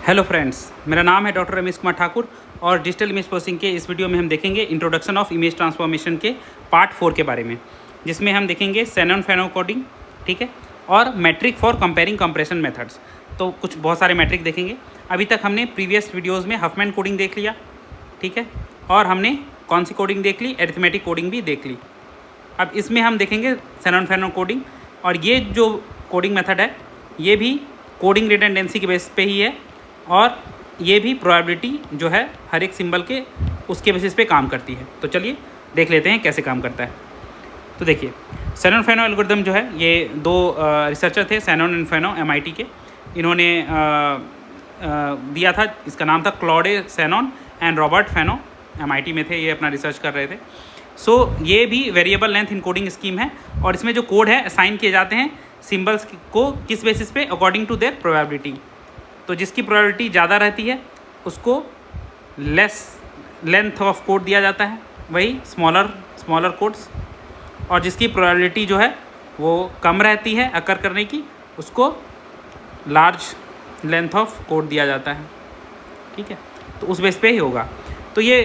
Hello friends, मेरा नाम है डॉक्टर रमेश कुमार ठाकुर और डिजिटल इमेज प्रोसेसिंग के इस वीडियो में हम देखेंगे इंट्रोडक्शन ऑफ इमेज ट्रांसफॉर्मेशन के पार्ट 4 के बारे में, जिसमें हम देखेंगे शैनन फैनो कोडिंग, ठीक है, और metric for comparing compression methods. तो कुछ बहुत सारे मैट्रिक देखेंगे। अभी तक हमने प्रीवियस वीडियोज़ में हफमैन कोडिंग देख लिया, ठीक है, और हमने कौन सी कोडिंग देख ली, एरिथमेटिक कोडिंग भी देख ली। अब इसमें हम देखेंगे शैनन फैनो कोडिंग, और ये जो कोडिंग मेथड है ये भी कोडिंग रिडंडेंसी के बेस पे ही है, और ये भी प्रोबेबिलिटी जो है हर एक सिंबल के उसके बेसिस पे काम करती है। तो चलिए देख लेते हैं कैसे काम करता है। तो देखिए, शैनन फैनो एल्गोरिथम जो है, ये दो रिसर्चर थे, शैनन एंड फैनो MIT के। इन्होंने दिया था, इसका नाम था क्लॉडे शैनन एंड रॉबर्ट फैनो, MIT में थे, ये अपना रिसर्च कर रहे थे। सो ये भी वेरिएबल लेंथ इनकोडिंग स्कीम है, और इसमें जो कोड है असाइन किए जाते हैं सिंबल्स को किस बेसिस पे, अकॉर्डिंग टू देयर प्रोबेबिलिटी। तो जिसकी प्रोबेबिलिटी ज़्यादा रहती है उसको लेस लेंथ ऑफ कोड दिया जाता है, वही स्मॉलर कोड्स, और जिसकी प्रोबेबिलिटी जो है वो कम रहती है अकर करने की, उसको लार्ज लेंथ ऑफ कोड दिया जाता है, ठीक है। तो उस बेस पे ही होगा। तो ये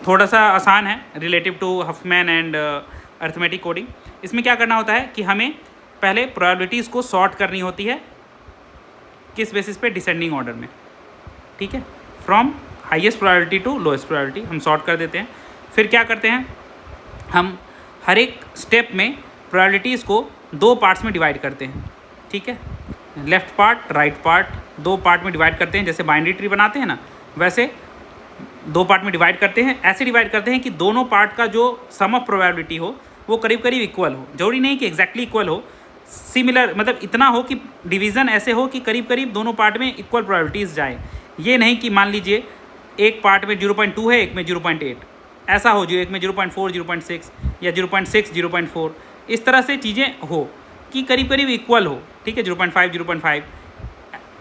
थोड़ा सा आसान है relative to Huffman and arithmetic coding. इसमें क्या करना होता है कि हमें पहले प्रोबेबिलिटीज़ को सॉर्ट करनी होती है, किस बेसिस पे, डिसेंडिंग ऑर्डर में, ठीक है, from highest probability to lowest probability हम सॉर्ट कर देते हैं। फिर क्या करते हैं, हम हर एक स्टेप में प्रोबेबिलिटीज़ को दो पार्ट्स में डिवाइड करते हैं, ठीक है, लेफ्ट पार्ट राइट पार्ट, दो पार्ट में डिवाइड करते हैं। जैसे बाइनरी ट्री बनाते हैं ना, वैसे दो पार्ट में डिवाइड करते हैं। ऐसे डिवाइड करते हैं कि दोनों पार्ट का जो सम ऑफ प्रोबेबिलिटी हो वो करीब करीब इक्वल हो। जरूरी नहीं कि एग्जैक्टली इक्वल हो, सिमिलर, मतलब इतना हो कि डिवीज़न ऐसे हो कि करीब करीब दोनों पार्ट में इक्वल प्रोबेबिलिटीज़ जाए। ये नहीं कि मान लीजिए एक पार्ट में 0.2 है, एक में 0.8, ऐसा हो जो एक में 0.4 0.6 या 0.6 0.4, इस तरह से चीज़ें हो कि करीब करीब इक्वल हो, ठीक है, 0.5 0.5,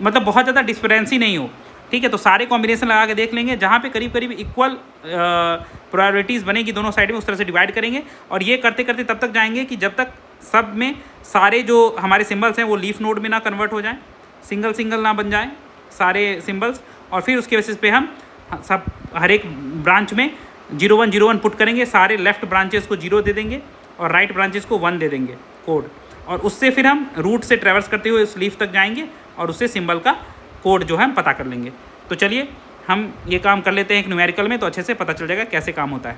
मतलब बहुत ज़्यादा डिफरेंस ही नहीं हो, ठीक है। तो सारे कॉम्बिनेशन लगा के देख लेंगे, जहाँ पे करीब करीब इक्वल प्रोबेबिलिटीज़ बनेगी दोनों साइड में, उस तरह से डिवाइड करेंगे। और ये करते करते तब तक जाएंगे कि जब तक सब में सारे जो हमारे सिंबल्स हैं वो लीफ नोड में ना कन्वर्ट हो जाएं, सिंगल ना बन जाएं सारे सिंबल्स। और फिर उसके बेसिस पे हम सब हर एक ब्रांच में 0 1 0 1 पुट करेंगे, सारे लेफ्ट ब्रांचेस को 0 दे देंगे और राइट ब्रांचेस को 1 दे देंगे कोड। और उससे फिर हम रूट से ट्रेवर्स करते हुए उस लीफ तक जाएंगे और उससे सिंबल का कोड जो है हम पता कर लेंगे। तो चलिए हम ये काम कर लेते हैं एक न्यूमेरिकल में, तो अच्छे से पता चल जाएगा कैसे काम होता है,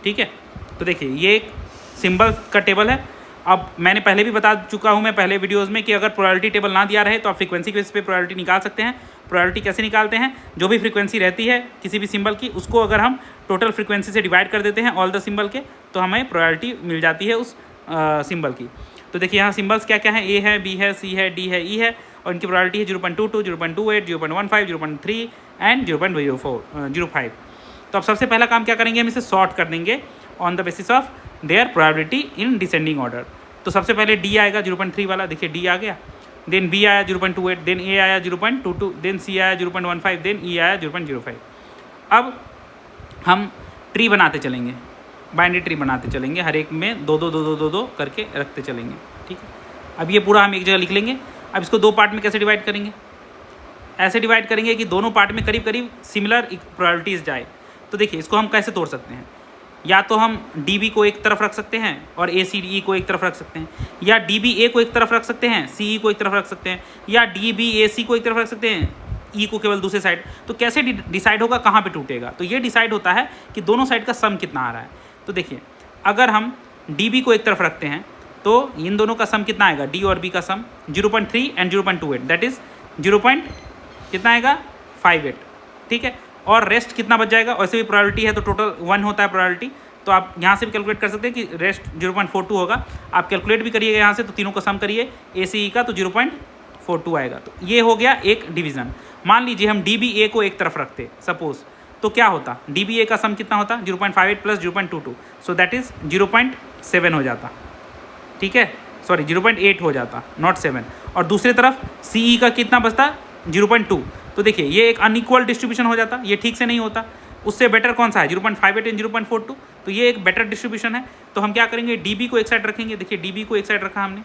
ठीक है। तो देखिए, ये एक सिंबल का टेबल है। अब मैंने पहले भी बता चुका हूँ मैं पहले वीडियोज़ में कि अगर प्रोबेबिलिटी टेबल ना दिया रहे तो आप फ्रीक्वेंसी के बेस पे प्रोबेबिलिटी निकाल सकते हैं। प्रोबेबिलिटी कैसे निकालते हैं, जो भी फ्रीक्वेंसी रहती है किसी भी सिंबल की, उसको अगर हम टोटल फ्रीक्वेंसी से डिवाइड कर देते हैं ऑल द सिंबल के, तो हमें प्रोबेबिलिटी मिल जाती है उस सिंबल की। तो देखिए यहाँ सिंबल्स क्या क्या हैं, A है, B है, C है, D है, E है, और इनकी प्रोबेबिलिटी है 0.22 0.28 0.15 0.3 एंड 0.05। तो अब सबसे पहला काम क्या करेंगे, हम इसे सॉर्ट कर देंगे on the basis of their probability in descending order. तो सबसे पहले D आएगा 0.3 वाला, देखिए D आ गया, देन B आया 0.28, देन A आया 0.22, देन C आया 0.15, देन E आया 0.05। अब हम ट्री बनाते चलेंगे, बाइनरी ट्री बनाते चलेंगे, हर एक में दो दो दो दो दो दो करके रखते चलेंगे, ठीक है। अब ये पूरा हम एक जगह लिख लेंगे। अब इसको दो पार्ट में कैसे डिवाइड करेंगे, ऐसे डिवाइड करेंगे कि दोनों पार्ट में करीब करीब सिमिलर प्रोबेबिलिटीज़ जाए। तो देखिए इसको हम कैसे तोड़ सकते हैं, या तो हम DB को एक तरफ रख सकते हैं और ACE को एक तरफ रख सकते हैं, या DBA को एक तरफ रख सकते हैं, CE को एक तरफ रख सकते हैं, या DBAC को एक तरफ रख सकते हैं, E को केवल दूसरे साइड। तो कैसे डिसाइड होगा कहाँ पे टूटेगा, तो ये डिसाइड होता है कि दोनों साइड का सम कितना आ रहा है। तो देखिए अगर हम DB को एक तरफ रखते हैं तो इन दोनों का सम कितना आएगा, D और B का सम 0.3 एंड 0.28, दैट इज़ 0. कितना आएगा 58, ठीक है। और रेस्ट कितना बच जाएगा, वैसे भी प्रोबेबिलिटी है तो टोटल 1 होता है प्रोबेबिलिटी, तो आप यहाँ से भी कैलकुलेट कर सकते हैं कि रेस्ट 0.42 होगा। आप कैलकुलेट भी करिएगा यहाँ से, तो तीनों का सम करिए ACE का, तो 0.42 आएगा। तो ये हो गया एक डिवीज़न। मान लीजिए हम DBA को एक तरफ रखते सपोज, तो क्या होता, DBA का सम कितना होता 0.58 प्लस 0.22, सो दैट इज़ 0.7 हो जाता, ठीक है, सॉरी 0.8 हो जाता, नॉट 7। और दूसरी तरफ CE का कितना बचता 0.2। तो देखिए ये एक अनइक्वल डिस्ट्रीब्यूशन हो जाता, ये ठीक से नहीं होता। उससे बेटर कौन सा है 0.58 एंड 0.42, तो ये एक बेटर डिस्ट्रीब्यूशन है। तो हम क्या करेंगे, DB को एक साइड रखेंगे, देखिए DB को एक साइड रखा हमने,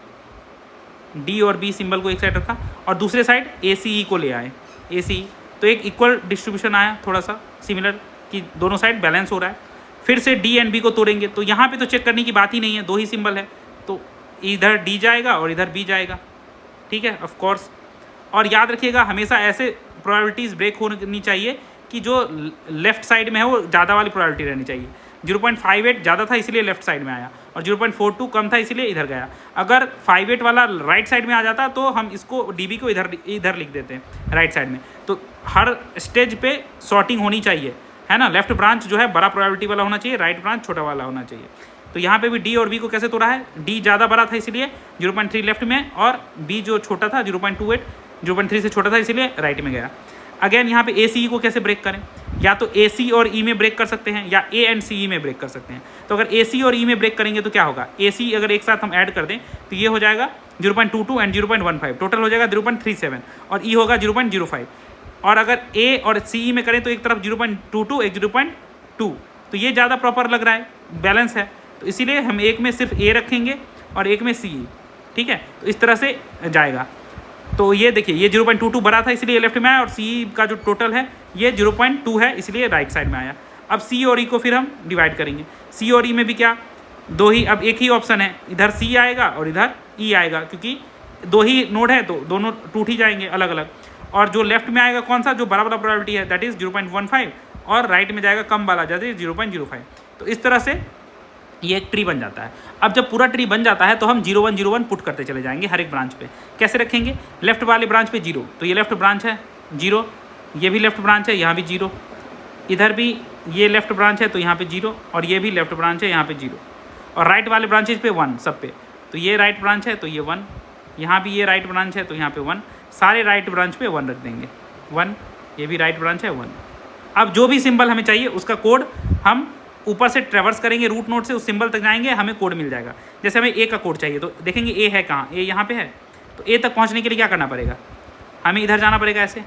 D और B सिंबल को एक साइड रखा, और दूसरे साइड ACE को ले आए, ACE तो एक इक्वल डिस्ट्रीब्यूशन आया, थोड़ा सा सिमिलर कि दोनों साइड बैलेंस हो रहा है। फिर से डी एंड बी को तोड़ेंगे तो यहाँ पे तो चेक करने की बात ही नहीं है, दो ही सिंबल है, तो इधर डी जाएगा और इधर बी जाएगा, ठीक है, ऑफ कोर्स। और याद रखिएगा हमेशा ऐसे प्रोबेबिलिटीज़ ब्रेक होनी चाहिए कि जो लेफ्ट साइड में है वो ज़्यादा वाली प्रोबेबिलिटी रहनी चाहिए। 0.58 ज़्यादा था इसलिए लेफ्ट साइड में आया, और 0.42 कम था इसलिए इधर गया। अगर 58 वाला राइट साइड में आ जाता तो हम इसको डीबी को इधर लिख देते हैं राइट साइड में। तो हर स्टेज पे सॉर्टिंग होनी चाहिए, है ना। लेफ्ट ब्रांच जो है बड़ा प्रोबेबिलिटी वाला होना चाहिए, राइट ब्रांच छोटा वाला होना चाहिए। तो यहाँ पे भी डी और बी को कैसे तोड़ा है, डी ज़्यादा बड़ा था इसलिए 0.3 लेफ्ट में, और बी जो छोटा था 0.28 0.3 से छोटा था इसीलिए राइट में गया। अगेन यहाँ पे ए सी ई को कैसे ब्रेक करें, या तो ए सी और ई में ब्रेक कर सकते हैं या ए एंड सी ई में ब्रेक कर सकते हैं। तो अगर ए सी और ई में ब्रेक करेंगे तो क्या होगा, ए सी अगर एक साथ हम ऐड कर दें तो ये हो जाएगा 0.22 एंड 0.15, टोटल हो जाएगा 0.37, और ई होगा 0.05। और अगर ए और सी ई में करें तो एक तरफ 0.22 एक 0.2, तो ये ज़्यादा प्रॉपर लग रहा है, बैलेंस है। तो इसीलिए हम एक में सिर्फ ए रखेंगे और एक में सी ई, ठीक है। तो इस तरह से जाएगा। तो ये देखिए ये 0.22 बड़ा था इसलिए लेफ्ट में आया, और सी का जो टोटल है ये 0.2 है इसलिए राइट साइड में आया। अब सी और ई को फिर हम डिवाइड करेंगे। सी और ई में भी क्या, दो ही, अब एक ही ऑप्शन है, इधर सी आएगा और इधर ई आएगा, क्योंकि दो ही नोड है तो दोनों टूट ही जाएंगे अलग अलग। और जो लेफ्ट में आएगा कौन सा, जो बड़ा वाला प्रोबेबिलिटी है, दैट इज़ 0.15, और राइट में जाएगा कम वाला, दैट इज 0.05। तो इस तरह से ये एक ट्री बन जाता है। अब जब पूरा ट्री बन जाता है तो हम 0 1 0 1 पुट करते चले जाएंगे हर एक ब्रांच पे। कैसे रखेंगे, लेफ्ट वाले ब्रांच पे 0, तो ये लेफ्ट ब्रांच है 0, ये भी लेफ्ट ब्रांच है यहाँ भी 0, इधर भी ये लेफ्ट ब्रांच है तो यहाँ पे 0, और ये भी लेफ्ट ब्रांच है यहाँ पे 0, और राइट वाले ब्रांचेज पे 1 सब पे। तो ये राइट ब्रांच है तो ये 1, यहाँ भी ये राइट ब्रांच है तो यहाँ पे 1, सारे राइट ब्रांच पे 1 रख देंगे 1, ये भी राइट ब्रांच है 1। अब जो भी सिंबल हमें चाहिए उसका कोड हम ऊपर से ट्रेवर्स करेंगे, रूट नोड से उस सिंबल तक जाएंगे, हमें कोड मिल जाएगा। जैसे हमें ए का कोड चाहिए तो देखेंगे ए है कहाँ, ए यहाँ पे है, तो ए तक पहुँचने के लिए क्या करना पड़ेगा, हमें इधर जाना पड़ेगा ऐसे।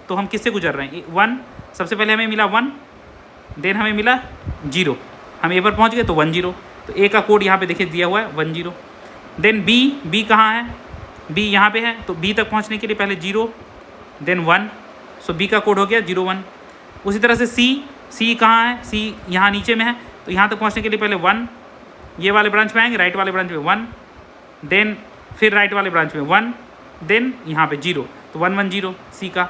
तो हम किससे गुजर रहे हैं, 1, सबसे पहले हमें मिला 1, देन हमें मिला 0, हम ए पर पहुँच गए तो 1 0, तो ए का कोड यहाँ पे देखिए दिया हुआ है 1 0। देन बी कहाँ है, बी यहाँ पे है, तो बी तक पहुँचने के लिए पहले 0 देन 1, सो बी का कोड हो गया 0 1। उसी तरह से सी कहाँ है, सी यहाँ नीचे में है, तो यहाँ तक पहुँचने के लिए पहले 1, ये वाले ब्रांच में आएंगे, राइट वाले ब्रांच में 1, देन फिर राइट वाले ब्रांच में 1, देन यहाँ पे 0, तो 1 1 0 सी का।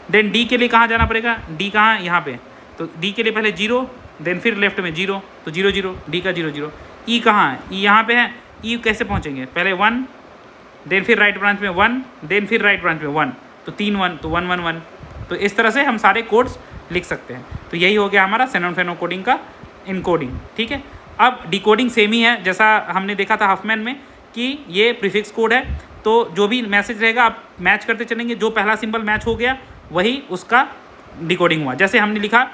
देन डी के लिए कहाँ जाना पड़ेगा, डी कहाँ है यहाँ पे, तो डी के लिए पहले 0, देन फिर लेफ्ट में 0, तो 0 0, डी का 0 0। ई कहाँ है, ई यहाँ पे है, ई कैसे पहुँचेंगे, पहले 1, देन फिर राइट ब्रांच में 1, देन फिर राइट ब्रांच में 1, तो 3 1, तो 1 1 1। तो इस तरह से हम सारे कोड्स लिख सकते हैं। तो यही हो गया हमारा शैनॉन फेनो कोडिंग का इनकोडिंग, ठीक है। अब डिकोडिंग सेम ही है, जैसा हमने देखा था हफमैन में कि ये प्रीफिक्स कोड है, तो जो भी मैसेज रहेगा आप मैच करते चलेंगे, जो पहला सिंबल मैच हो गया वही उसका डिकोडिंग हुआ। जैसे हमने लिखा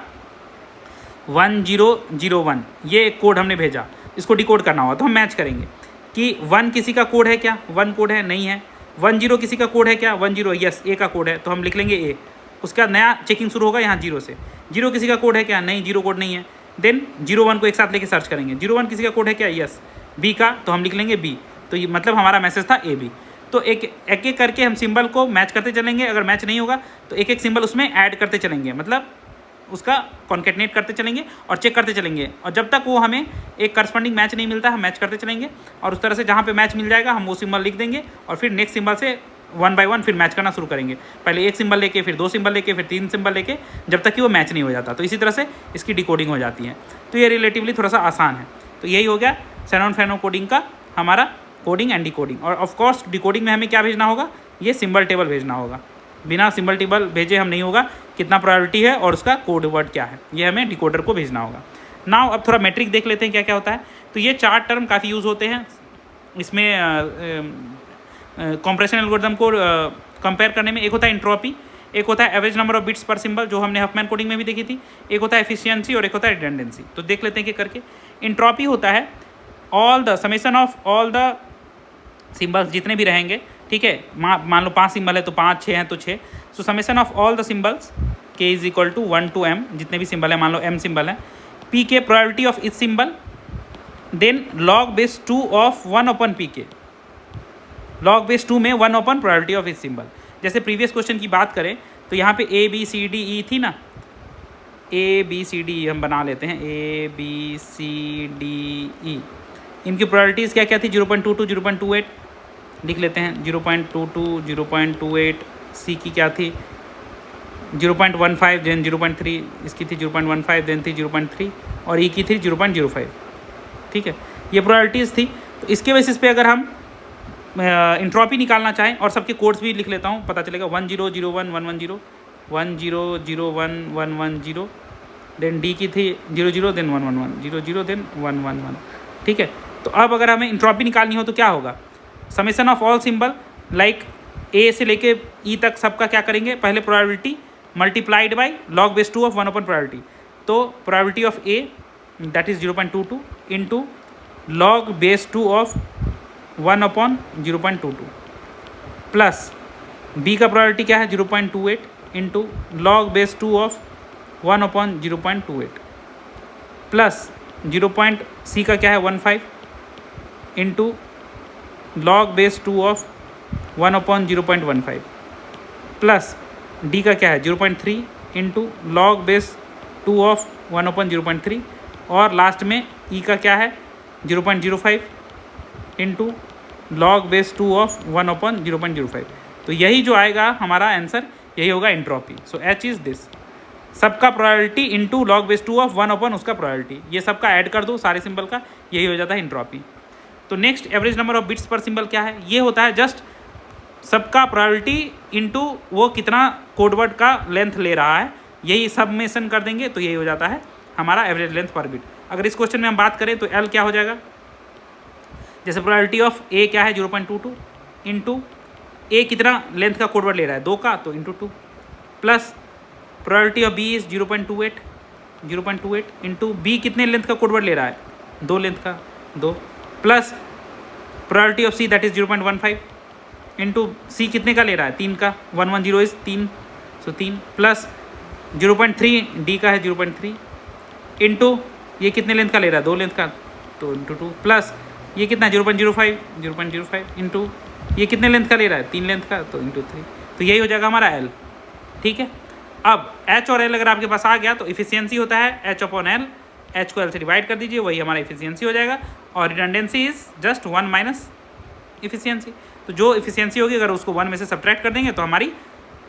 1001, ये एक कोड हमने भेजा, इसको डिकोड करना होगा तो हम मैच करेंगे कि 1 किसी का कोड है क्या, 1 कोड है, नहीं है। 1 0 किसी का कोड है क्या, 1 0, यस ए का कोड है, तो हम लिख लेंगे ए। उसका नया चेकिंग शुरू होगा यहाँ 0 से। 0 किसी का कोड है क्या, नहीं, 0 कोड नहीं है। देन 0 1 को एक साथ लेके सर्च करेंगे, 0 1 किसी का कोड है क्या, यस। बी का, तो हम लिख लेंगे बी, तो ये मतलब हमारा मैसेज था ए बी। तो एक करके हम सिंबल को मैच करते चलेंगे, अगर मैच नहीं होगा तो एक एक सिंबल उसमें ऐड करते चलेंगे, मतलब उसका कॉन्केटनेट करते चलेंगे और चेक करते चलेंगे, और जब तक वो हमें एक करस्पॉन्डिंग मैच नहीं मिलता हम मैच करते चलेंगे। और उस तरह से जहाँ पे मैच मिल जाएगा हम वो सिंबल लिख देंगे, और फिर नेक्स्ट सिंबल से 1 बाय 1 फिर मैच करना शुरू करेंगे। पहले एक सिंबल लेके, फिर 2 सिंबल लेके, फिर 3 सिंबल लेके, जब तक कि वो मैच नहीं हो जाता। तो इसी तरह से इसकी डिकोडिंग हो जाती है। तो ये रिलेटिवली थोड़ा सा आसान है। तो यही हो गया शैनॉन फेनो कोडिंग का हमारा कोडिंग एंड डिकोडिंग। और ऑफ कोर्स डिकोडिंग में हमें क्या भेजना होगा, ये सिंबल टेबल भेजना होगा। बिना सिंबल टेबल भेजे हम नहीं होगा, कितना प्रायोरिटी है और उसका कोड वर्ड क्या है, ये हमें डिकोडर को भेजना होगा। नाउ अब थोड़ा मैट्रिक देख लेते हैं क्या क्या होता है। तो ये 4 टर्म काफ़ी यूज़ होते हैं इसमें कॉम्प्रेशन एल्गोरिथम को कंपेयर करने में। एक होता है एंट्रोपी, एक होता है एवरेज नंबर ऑफ बिट्स पर सिंबल, जो हमने हफमैन कोडिंग में भी देखी थी, एक होता है एफिशिएंसी और एक होता है रिडंडेंसी। तो देख लेते हैं कि करके। एंट्रोपी होता है all the summation of all the symbols जितने भी रहेंगे, ठीक है। मान लो 5 सिंबल है तो 5, 6 हैं तो 6। So summation of all the symbols के is equal to 1 to m, जितने भी सिंबल है, मान लो m सिंबल है। p के probability of each symbol, then log base 2 of 1/pk, log base 2 में 1 प्रोबेबिलिटी ऑफ इच सिंबल। जैसे प्रीवियस क्वेश्चन की बात करें तो यहाँ पे ABCDE थी ना, ABCDE हम बना लेते हैं, ABCDE। इनकी प्रोबेबिलिटीज़ क्या क्या थी, 0.22, 0.28 लिख लेते हैं, 0.22, 0.28, सी की क्या थी 0.15, देन 0.3, इसकी थी 0.15, देन थी 0.3 और ई की थी 0.05। ठीक है, ये प्रोबेबिलिटीज़ थी। तो इसके बेसिस पे अगर हम इंट्रॉपी निकालना चाहें, और सबके कोड्स भी लिख लेता हूँ, पता चलेगा 1001 110, 1001 110, देन डी की थी 00, देन 111, 00, देन 111। ठीक है, तो अब अगर हमें इंट्रॉपी निकालनी हो तो क्या होगा, summation of all symbol like A से लेके ई तक सबका क्या करेंगे, पहले probability multiplied by log base 2 of 1 upon probability. तो probability of A that is 0.22 into log base 2 of 1 upon 0.22 plus B का प्रोबेबिलिटी क्या है 0.28 into log base 2 of 1 upon 0.28 plus C का क्या है 15 into log base 2 of 1 upon 0.15 plus D का क्या है 0.3 into log base 2 of 1 upon 0.3 और लास्ट में ई का क्या है 0.05 into log base 2 of 1 upon 0.05। तो यही जो आएगा हमारा आंसर, यही होगा entropy. So H is this, सबका probability into log base 2 of 1 upon उसका प्रोबेबिलिटी, ये सबका ऐड कर दो सारे सिंबल का, यही हो जाता है एंट्रोपी। तो next average number of bits पर सिंबल क्या है, ये होता है जस्ट सबका प्रोबेबिलिटी इंटू वो कितना कोडवर्ड का लेंथ ले रहा है, यही सबमेशन कर देंगे तो यही हो जाता है हमारा एवरेज लेंथ पर बिट। अगर इस क्वेश्चन में हम बात करें तो एल क्या हो जाएगा, जैसे प्रोबेबिलिटी ऑफ ए क्या है 0.22 इंटू ए कितना लेंथ का कोडवर्ड ले रहा है 2 का, तो into 2 plus probability of B is 0.28 into B कितने लेंथ का कोडवर्ड ले रहा है 2 लेंथ का 2 plus probability of C that is 0.15 into C कितने का ले रहा है 3 का, 110 इज़ 3, सो 3 प्लस 0.3 डी का है 0.3 इंटू ये कितने लेंथ का ले रहा है 2 लेंथ का, तो इंटू 2 प्लस ये कितना 0.05 इंटू ये कितने लेंथ का ले रहा है 3 लेंथ का, तो इंटू 3। तो यही हो जाएगा हमारा एल। ठीक है, अब एच और एल अगर आपके पास आ गया तो इफिशियंसी होता है एच अपॉन एल, एच को एल से डिवाइड कर दीजिए, वही हमारा इफिशियंसी हो जाएगा, और redundancy is just 1 minus efficiency. तो जो इफिशियंसी होगी अगर उसको 1 में से सब्ट्रैक्ट कर देंगे तो हमारी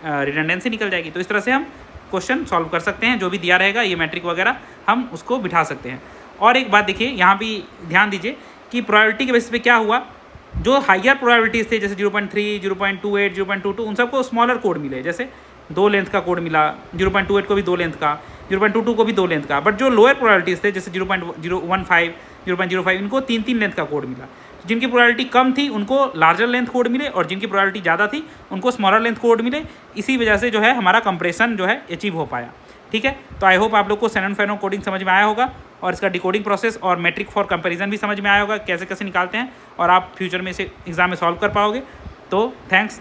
रिडंडेंसी निकल जाएगी। तो इस तरह से हम क्वेश्चन सॉल्व कर सकते हैं, जो भी दिया रहेगा ये मैट्रिक वगैरह हम उसको बिठा सकते हैं। और एक बात देखिए, यहाँ भी ध्यान दीजिए कि प्रोबेबिलिटी के बेसिस पे क्या हुआ, जो हाइयर प्रोबेबिलिटीज़ थे जैसे 0.3, 0.28, 0.22 उन सबको स्मॉलर कोड मिले, जैसे 2 लेंथ का कोड मिला, 0.28 को भी 2 लेंथ का, 0.22 को भी 2 लेंथ का, बट जो लोअर प्रोबेबिलिटीज़ थे जैसे 0.015, 0.05 इनको 3 लेंथ का कोड मिला। जिनकी प्रोबेबिलिटी कम थी उनको लार्जर लेंथ कोड मिले, और जिनकी प्रोबेबिलिटी ज़्यादा थी उनको स्मॉलर लेंथ कोड मिले। इसी वजह से जो है हमारा कंप्रेशन जो है अचीव हो पाया। ठीक है, तो आई होप आप लोग को शैनन फेनो कोडिंग समझ में आया होगा, और इसका डिकोडिंग प्रोसेस और मैट्रिक फॉर कंपैरिजन भी समझ में आया होगा, कैसे कैसे निकालते हैं, और आप फ्यूचर में इसे एग्जाम में सॉल्व कर पाओगे। तो थैंक्स।